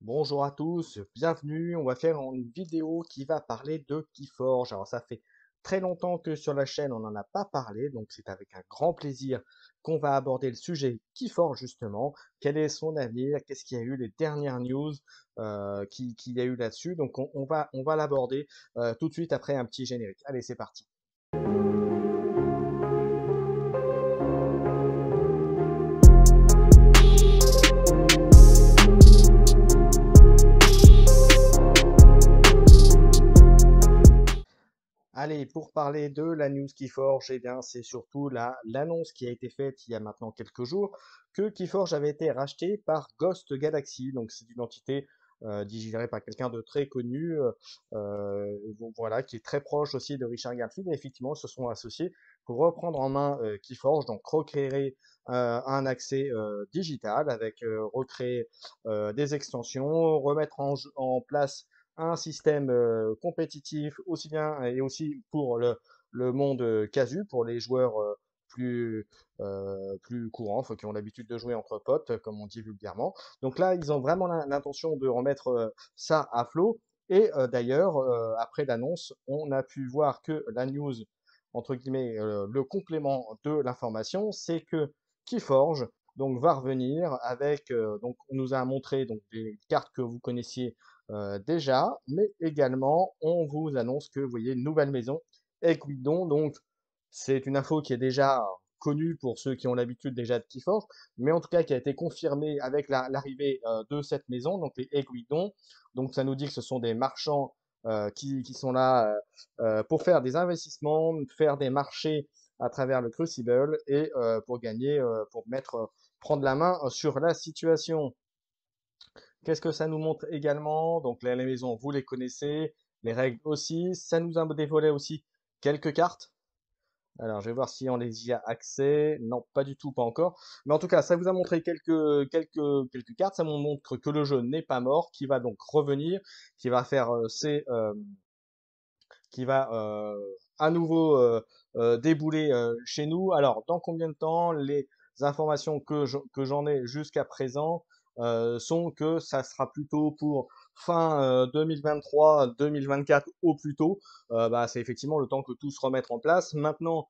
Bonjour à tous, bienvenue. On va faire une vidéo qui va parler de Keyforge. Alors ça fait très longtemps que sur la chaîne on n'en a pas parlé, donc c'est avec un grand plaisir qu'on va aborder le sujet Keyforge justement. Quel est son avenir? Qu'est-ce qu'il y a eu les dernières news qu'il y a eu là-dessus? Donc on va l'aborder tout de suite après un petit générique. Allez, c'est parti. Allez, pour parler de la news Keyforge, eh bien, c'est surtout l'annonce qui a été faite il y a maintenant quelques jours que Keyforge avait été racheté par Ghost Galaxy. Donc, c'est une entité digérée par quelqu'un de très connu, bon, voilà, qui est très proche aussi de Richard Garfield. Et effectivement, ils se sont associés pour reprendre en main Keyforge, donc recréer un accès digital avec recréer des extensions, remettre en place un système compétitif aussi bien et aussi pour le monde casu, pour les joueurs plus courants, qui ont l'habitude de jouer entre potes, comme on dit vulgairement. Donc là, ils ont vraiment l'intention de remettre ça à flot. Et d'ailleurs, après l'annonce, on a pu voir que la news, entre guillemets, le complément de l'information, c'est que Keyforge donc va revenir avec donc on nous a montré donc des cartes que vous connaissiez déjà, mais également on vous annonce que vous voyez une nouvelle maison, Equidon. Donc c'est une info qui est déjà connue pour ceux qui ont l'habitude déjà de Keyforge, mais en tout cas qui a été confirmée avec l'arrivée de cette maison, donc les Equidon. Donc ça nous dit que ce sont des marchands qui sont là pour faire des investissements, faire des marchés à travers le Crucible et pour gagner, prendre la main sur la situation. Qu'est-ce que ça nous montre également? Donc les maisons, vous les connaissez, les règles aussi. Ça nous a dévoilé aussi quelques cartes. Alors, je vais voir si on les y a accès. Non, pas du tout, pas encore. Mais en tout cas, ça vous a montré quelques cartes. Ça nous montre que le jeu n'est pas mort, qui va donc revenir, qui va faire qui va à nouveau débouler chez nous. Alors, dans combien de temps? Les informations que j'en ai jusqu'à présent sont que ça sera plutôt pour fin 2023, 2024 au plus tôt. Bah, c'est effectivement le temps que tout se remette en place. Maintenant,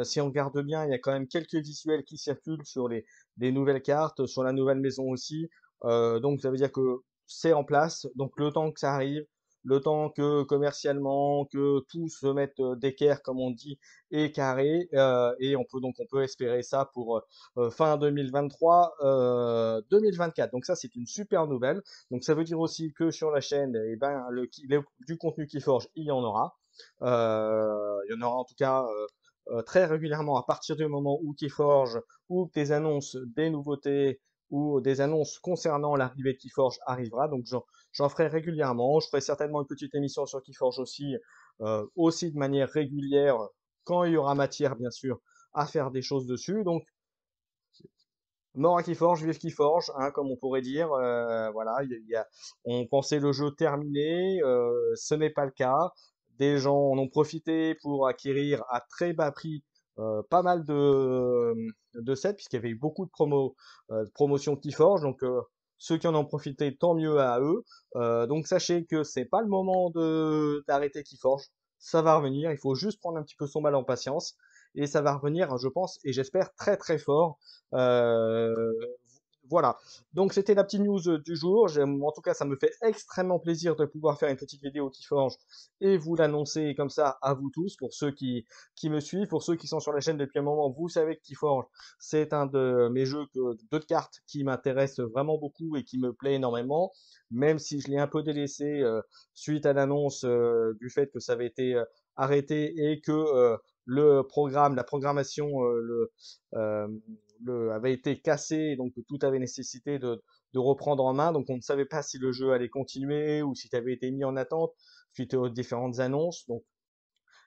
si on regarde bien, il y a quand même quelques visuels qui circulent sur des nouvelles cartes, sur la nouvelle maison aussi. Donc, ça veut dire que c'est en place. Donc, le temps que ça arrive, le temps que commercialement, que tout se mette d'équerre, comme on dit, et carré, et on peut espérer ça pour fin 2023, 2024. Donc ça, c'est une super nouvelle. Donc ça veut dire aussi que sur la chaîne, eh ben, du contenu qui forge, il y en aura. Il y en aura en tout cas très régulièrement à partir du moment où Keyforge ou des annonces, des nouveautés ou des annonces concernant l'arrivée de Keyforge arrivera. Donc j'en ferai régulièrement. Je ferai certainement une petite émission sur Keyforge aussi, aussi de manière régulière, quand il y aura matière, bien sûr, à faire des choses dessus. Donc, mort à Keyforge, vive Keyforge, hein, comme on pourrait dire. Voilà, on pensait le jeu terminé, ce n'est pas le cas. Des gens en ont profité pour acquérir à très bas prix pas mal de sets, puisqu'il y avait eu beaucoup de promotions Keyforge. Donc, ceux qui en ont profité, tant mieux à eux. Donc, sachez que c'est pas le moment d'arrêter Keyforge. Ça va revenir. Il faut juste prendre un petit peu son mal en patience. Et ça va revenir, je pense, et j'espère très très fort. Euh, voilà. Donc c'était la petite news du jour. En tout cas, ça me fait extrêmement plaisir de pouvoir faire une petite vidéo qui forge et vous l'annoncer comme ça à vous tous, pour ceux qui me suivent, pour ceux qui sont sur la chaîne depuis un moment. Vous savez que Keyforge, c'est un de mes de cartes qui m'intéresse vraiment beaucoup et qui me plaît énormément, même si je l'ai un peu délaissé suite à l'annonce du fait que ça avait été arrêté et que la programmation, euh, avait été cassé, donc tout avait nécessité de reprendre en main. Donc on ne savait pas si le jeu allait continuer ou s'il avait été mis en attente suite aux différentes annonces. Donc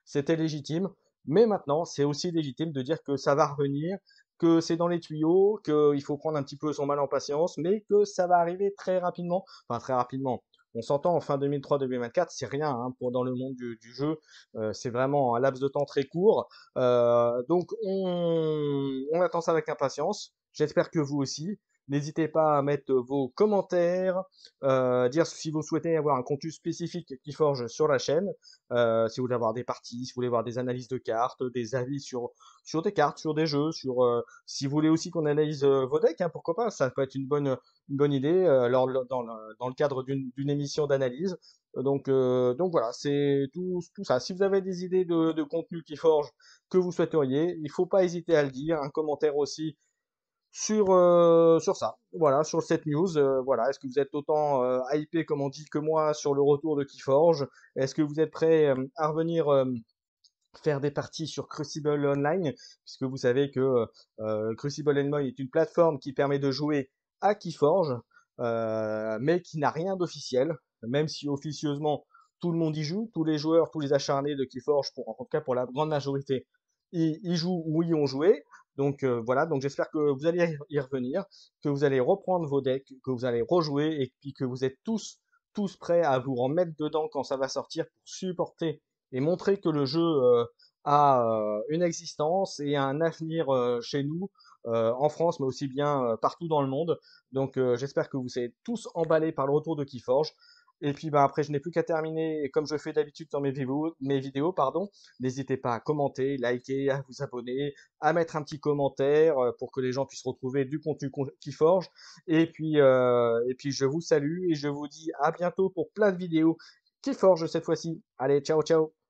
c'était légitime. Mais maintenant, c'est aussi légitime de dire que ça va revenir, que c'est dans les tuyaux, qu'il faut prendre un petit peu son mal en patience, mais que ça va arriver très rapidement. Enfin, très rapidement. On s'entend en fin 2023-2024, c'est rien hein, pour dans le monde du jeu. C'est vraiment un laps de temps très court. Donc on attend ça avec impatience. J'espère que vous aussi. N'hésitez pas à mettre vos commentaires, dire si vous souhaitez avoir un contenu spécifique qui forge sur la chaîne, si vous voulez avoir des parties, si vous voulez avoir des analyses de cartes, des avis sur des cartes, sur des jeux, si vous voulez aussi qu'on analyse vos decks, hein, pourquoi pas, ça peut être une bonne idée dans le cadre d'une émission d'analyse. Donc voilà, c'est tout ça. Si vous avez des idées de contenu qui forge que vous souhaiteriez, il faut pas hésiter à le dire, un commentaire aussi sur ça. Voilà, sur cette news. Voilà, est-ce que vous êtes autant hypé, comme on dit, que moi sur le retour de Keyforge? Est-ce que vous êtes prêt à revenir faire des parties sur Crucible Online, puisque vous savez que Crucible Online est une plateforme qui permet de jouer à Keyforge, mais qui n'a rien d'officiel, même si officieusement tout le monde y joue, tous les joueurs, tous les acharnés de Keyforge, en tout cas pour la grande majorité, y jouent ou y ont joué. Donc voilà, donc j'espère que vous allez y revenir, que vous allez reprendre vos decks, que vous allez rejouer et puis que vous êtes tous prêts à vous remettre dedans quand ça va sortir pour supporter et montrer que le jeu a une existence et un avenir chez nous, en France, mais aussi bien partout dans le monde. Donc j'espère que vous êtes tous emballés par le retour de Keyforge. Et puis bah, après, je n'ai plus qu'à terminer, et comme je fais d'habitude dans mes vidéos, pardon. N'hésitez pas à commenter, liker, à vous abonner, à mettre un petit commentaire pour que les gens puissent retrouver du contenu Keyforge. Et puis je vous salue et je vous dis à bientôt pour plein de vidéos Keyforge cette fois-ci. Allez, ciao ciao!